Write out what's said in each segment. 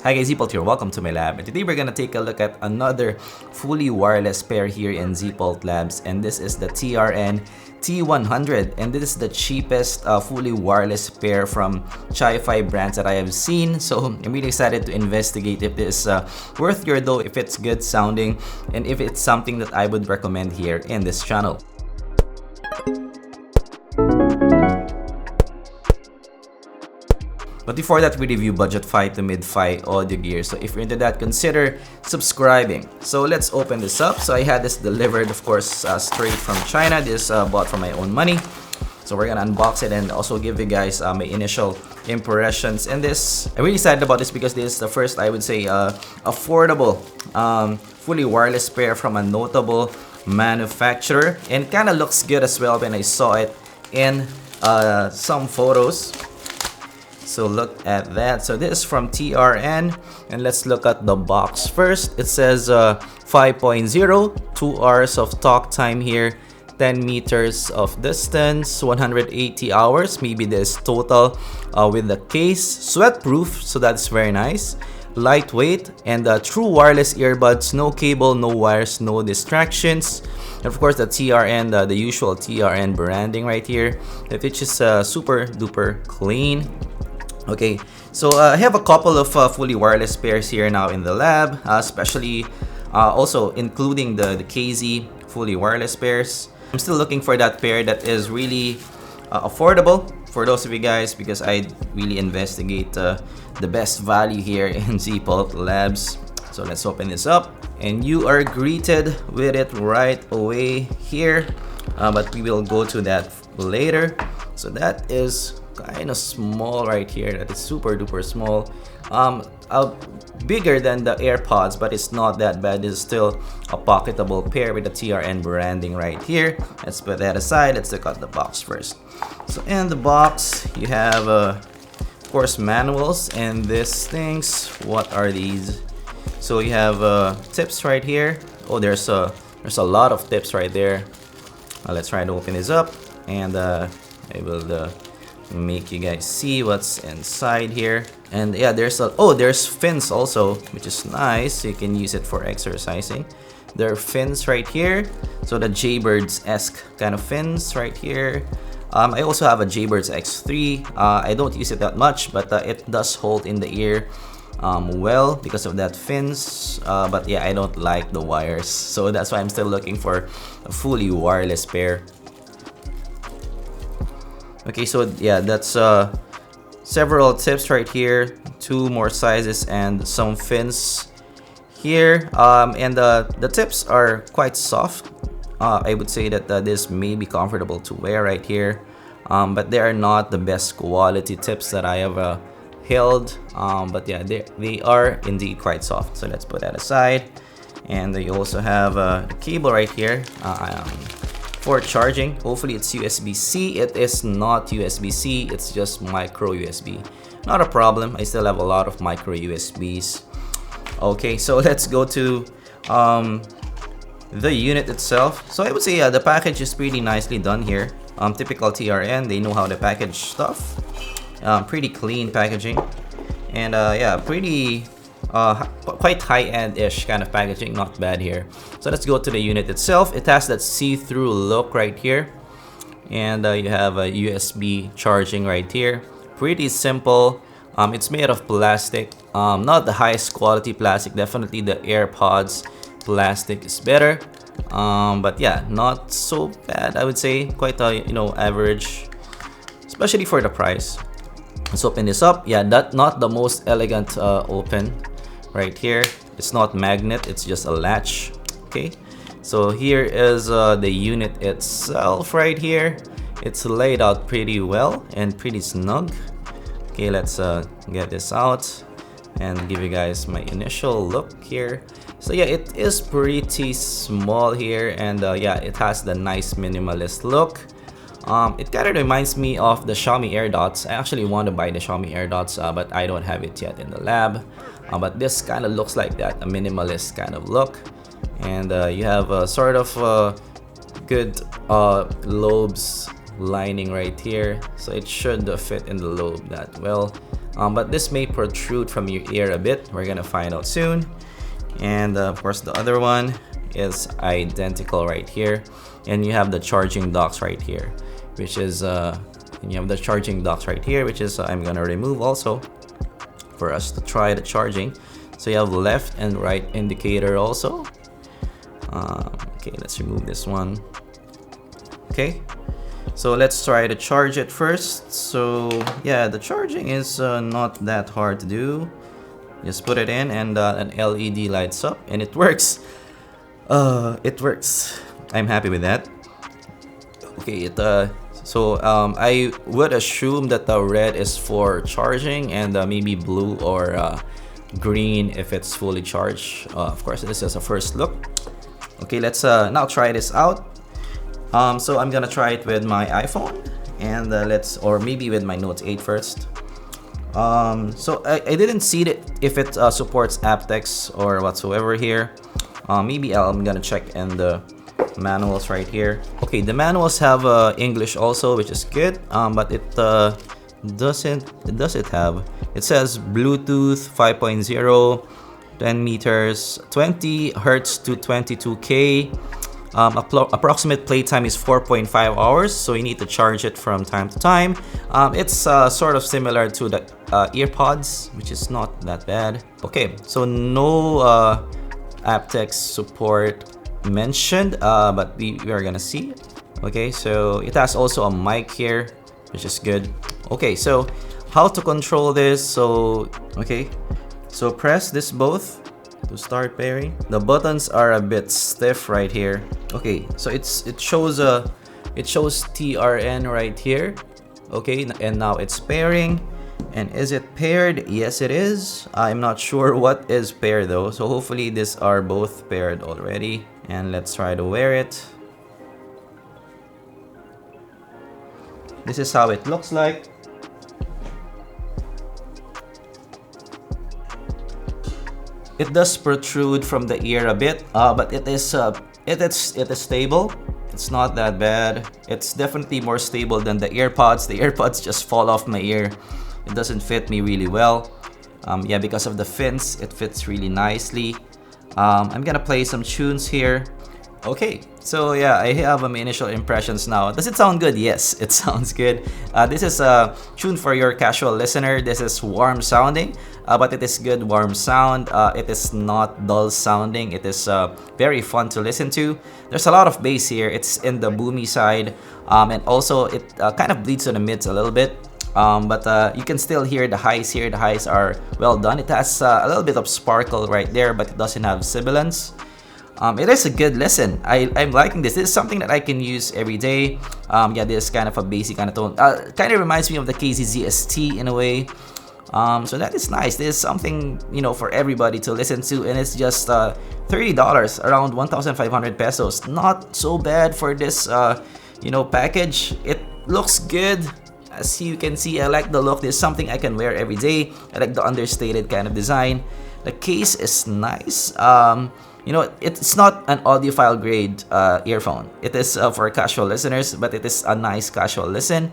Hi guys, zpolt here. Welcome to my lab. And today we're gonna take a look at another fully wireless pair here in zpolt Labs, and this is the TRN T100, and this is the cheapest fully wireless pair from Chi-Fi brands that I have seen. So I'm really excited to investigate if this is worth your dough, if it's good sounding, and if it's something that I would recommend here in this channel. But before that, we review budget-fi to mid-fi audio gear. So if you're into that, consider subscribing. So let's open this up. So I had this delivered, of course, straight from China. This bought from my own money. So we're gonna unbox it and also give you guys my initial impressions. And this, I'm really excited about this because this is the first, I would say, affordable, fully wireless pair from a notable manufacturer. And it kind of looks good as well when I saw it in some photos. So look at that. So this is from TRN, and let's look at the box first. It says 5.0, 2 hours of talk time here, 10 meters of distance, 180 hours. Maybe this total with the case. Sweat proof, so that's very nice. Lightweight and true wireless earbuds, no cable, no wires, no distractions. And of course the TRN, the usual TRN branding right here, which is super duper clean. Okay, so I have a couple of fully wireless pairs here now in the lab, especially also including the KZ fully wireless pairs. I'm still looking for that pair that is really affordable for those of you guys, because I really investigate the best value here in zpolt Labs. So let's open this up, and you are greeted with it right away here, but we will go to that later. So that is kind of small right here. That is super duper small, bigger than the AirPods, but it's not that bad. It's still a pocketable pair with the TRN branding right here. Let's put that aside. Let's look at the box first. So in the box you have of course manuals and these things. What are these? So you have tips right here. Oh, there's a lot of tips right there. Let's try to open this up, and I will make you guys see what's inside here. And yeah, there's fins also, which is nice. You can use it for exercising. There are fins right here, so the Jaybirds-esque kind of fins right here. I also have a Jaybirds X3. I don't use it that much, but it does hold in the ear well because of that fins. But yeah, I don't like the wires, so that's why I'm still looking for a fully wireless pair. Okay, so yeah, that's several tips right here, 2 more sizes and some fins here, and the tips are quite soft. I would say that this may be comfortable to wear right here, but they are not the best quality tips that I have held, but yeah, they are indeed quite soft. So let's put that aside. And you also have a cable right here for charging. Hopefully it's USB-C. It is not USB-C, it's just micro USB. Not a problem, I still have a lot of micro USBs. Okay, so let's go to the unit itself. So I would say the package is pretty nicely done here. Typical TRN, they know how to package stuff. Pretty clean packaging, and yeah, pretty quite high-end-ish kind of packaging, not bad here. So let's go to the unit itself. It has that see-through look right here, and you have a USB charging right here. Pretty simple. It's made of plastic, not the highest quality plastic. Definitely the AirPods plastic is better, but yeah, not so bad. I would say quite average, especially for the price. Let's open this up. Yeah, that not the most elegant open right here. It's not magnet, it's just a latch. Okay, so here is the unit itself right here. It's laid out pretty well and pretty snug. Okay, let's get this out and give you guys my initial look here. So yeah, it is pretty small here, and yeah, it has the nice minimalist look. It kind of reminds me of the Xiaomi AirDots. I actually want to buy the Xiaomi AirDots, but I don't have it yet in the lab. But this kind of looks like that, a minimalist kind of look. And you have a sort of good lobes lining right here, so it should fit in the lobe that well. but this may protrude from your ear a bit. We're gonna find out soon. And of course the other one is identical right here, and you have the charging docks right here, which is and you have the charging docks right here, which is I'm gonna remove also for us to try the charging. So you have left and right indicator also. Okay, let's remove this one. Okay, so let's try to charge it first. So yeah, the charging is not that hard to do. Just put it in and an LED lights up and it works. It works. I'm happy with that. Okay, so I would assume that the red is for charging and maybe blue or green if it's fully charged. Of course, this is a first look. Okay, let's now try this out. So I'm gonna try it with my iPhone and or maybe with my Note 8 first. So I didn't see if it supports aptX or whatsoever here. Maybe I'm gonna check in the manuals right here. Okay, the manuals have English also, which is good, but it does it have, it says Bluetooth 5.0, 10 meters, 20 hertz to 22K. Approximate playtime is 4.5 hours, so you need to charge it from time to time. It's sort of similar to the earpods, which is not that bad. Okay, so no aptX support mentioned, but we are gonna see. Okay, so it has also a mic here, which is good. Okay, so how to control this? So okay, so press this both to start pairing. The buttons are a bit stiff right here. Okay, so it shows TRN right here. Okay, and now it's pairing. And is it paired? Yes, it is. I'm not sure what is paired though, so hopefully these are both paired already. And let's try to wear it. This is how it looks like. It does protrude from the ear a bit, but it is stable. It's not that bad. It's definitely more stable than the earpods. The earpods just fall off my ear. It doesn't fit me really well. Yeah, because of the fins, it fits really nicely. I'm gonna play some tunes here. Okay, so yeah, I have my initial impressions now. Does it sound good? Yes, it sounds good. This is a tune for your casual listener. This is warm sounding, but it is good warm sound. It is not dull sounding. It is very fun to listen to. There's a lot of bass here. It's in the boomy side, and also it kind of bleeds to the mids a little bit. But you can still hear the highs here. The highs are well done. It has a little bit of sparkle right there, but it doesn't have sibilance. It is a good listen. I'm liking this. This is something that I can use every day. Yeah, this is kind of a basic kind of tone. Kind of reminds me of the KZZST in a way. So that is nice. This is something, you know, for everybody to listen to, and it's just $30, around 1,500 pesos. Not so bad for this, you know, package. It looks good. As you can see, I like the look. This is something I can wear every day. I like the understated kind of design. The case is nice. You know, it's not an audiophile grade earphone. It is for casual listeners, but it is a nice casual listen.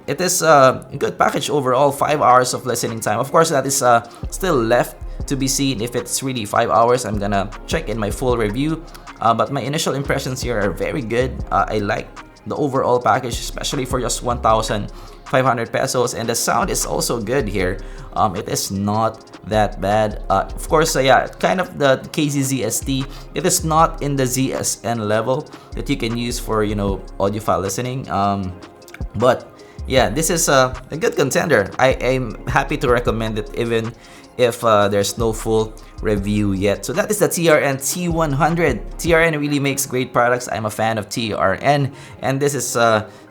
It is a good package overall. 5 hours of listening time. Of course, that is still left to be seen if it's really 5 hours. I'm gonna check in my full review. But my initial impressions here are very good. I like the overall package, especially for just 1,500 pesos, and the sound is also good here. It is not that bad. Of course, yeah, kind of the KZZST. It is not in the ZSN level that you can use for, you know, audiophile listening. But yeah, this is a good contender. I'm happy to recommend it even if there's no full review yet. So that is the TRN T100. TRN really makes great products. I'm a fan of TRN, and this is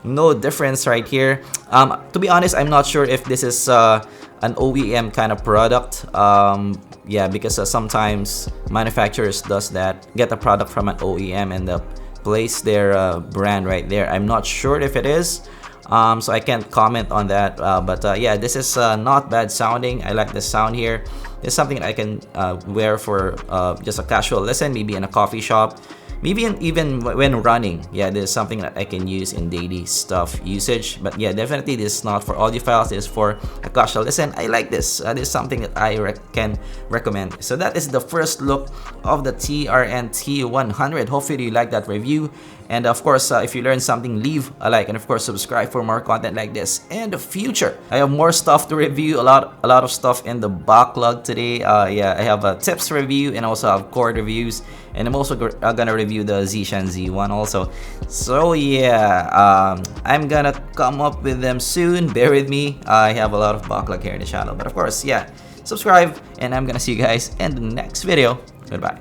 no difference right here. To be honest, I'm not sure if this is an OEM kind of product. Yeah, because sometimes manufacturers does that, get a product from an OEM and place their brand right there. I'm not sure if it is. So I can't comment on that, but yeah, this is not bad sounding. I like the sound here. It's something that I can wear for just a casual listen, maybe in a coffee shop, maybe even when running. Yeah, this is something that I can use in daily stuff usage. But yeah, definitely this is not for audiophiles. This is for a casual listen. I like this. This is something that I can recommend. So that is the first look of the TRN T100. Hopefully you like that review. And of course, if you learned something, leave a like, and of course subscribe for more content like this in the future. I have more stuff to review, a lot of stuff in the backlog today. Yeah, I have a tips review and also have cord reviews, and I'm also gonna review the Zishan Z1 also. So yeah, I'm gonna come up with them soon. Bear with me. I have a lot of backlog here in the channel, but of course, yeah, subscribe, and I'm gonna see you guys in the next video. Goodbye.